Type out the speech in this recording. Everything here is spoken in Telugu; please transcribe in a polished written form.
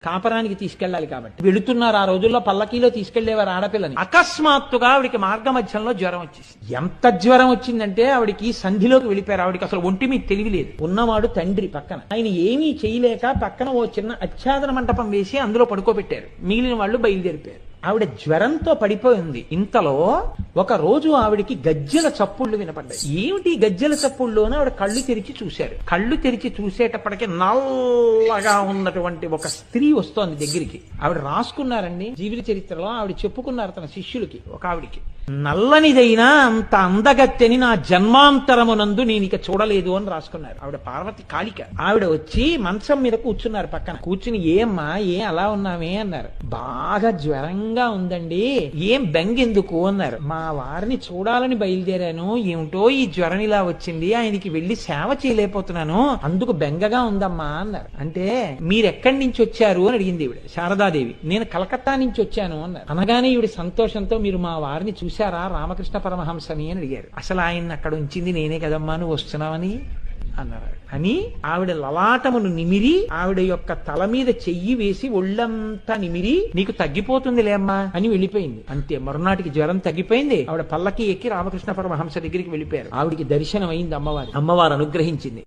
కాపరానికి తీసుకెళ్లాలి కాబట్టి వెళుతున్నారు. ఆ రోజుల్లో పల్లకీలో తీసుకెళ్లేవారు ఆడపిల్లని. అకస్మాత్తుగా ఆవిడికి మార్గ మధ్యంలో జ్వరం వచ్చేసింది. ఎంత జ్వరం వచ్చిందంటే ఆవిడికి సంధిలోకి వెళ్ళిపోయారు. ఆవిడికి అసలు ఒంటి మీద తెలివి లేదు. ఉన్నవాడు తండ్రి పక్కన. ఆయన ఏమీ చేయలేక పక్కన ఓ చిన్న ఆచ్ఛాదన మంటపం వేసి అందులో పడుకోబెట్టారు. మిగిలిన వాళ్ళు బయలుదేరిపోయారు. ఆవిడ జ్వరంతో పడిపోయింది. ఇంతలో ఒక రోజు ఆవిడికి గజ్జెల చప్పుళ్ళు వినపడ్డాయి. ఏమిటి గజ్జెల చప్పుళ్ళలోనూ ఆవిడ కళ్ళు తెరిచి చూశారు. కళ్ళు తెరిచి చూసేటప్పటికి నల్లగా ఉన్నటువంటి ఒక స్త్రీ వస్తోంది దగ్గరికి. ఆవిడ రాసుకున్నారండి జీవిత చరిత్రలో. ఆవిడ చెప్పుకున్నారు తన శిష్యులకి. ఒక ఆవిడికి, నల్లనిదైనా అంత అందగత్తెని నా జన్మాంతరమునందు నేను ఇక చూడలేదు అని రాసుకున్నారు. ఆవిడ పార్వతి కాళిక. ఆవిడ వచ్చి మంచం మీద కూర్చున్నారు పక్కన. కూర్చుని, ఏమ్మా ఏం అలా ఉన్నామే అన్నారు. బాగా జ్వరంగా ఉందండి, ఏం బెంగెందుకు అన్నారు. మా వారిని చూడాలని బయలుదేరాను, ఏమిటో ఈ జ్వరం ఇలా వచ్చింది, ఆయనకి వెళ్లి సేవ చేయలేకపోతున్నాను, అందుకు బెంగగా ఉందమ్మా అన్నారు. అంటే మీరెక్కడి నుంచి వచ్చారు అని అడిగింది ఈవిడ. శారదాదేవి, నేను కలకత్తా నుంచి వచ్చాను అన్నారు. అనగానే ఈవిడ సంతోషంతో, మీరు మా వారిని చూశారా రామకృష్ణ పరమహంసని అని అడిగారు. అసలు ఆయన అక్కడ ఉంచింది నేనే కదమ్మా, నువ్వు వస్తున్నావని అన్నారు. అని ఆవిడ లలాటమును నిమిరి ఆవిడ యొక్క తల మీద చెయ్యి వేసి ఒళ్ళంతా నిమిరి, నీకు తగ్గిపోతుందిలేమ్మా అని వెళ్ళిపోయింది. అంతే, మరునాటికి జ్వరం తగ్గిపోయింది. ఆవిడ పల్లకి ఎక్కి రామకృష్ణ పరమహంస దగ్గరికి వెళ్ళిపోయారు. ఆవిడికి దర్శనం అయింది అమ్మవారు అనుగ్రహించింది.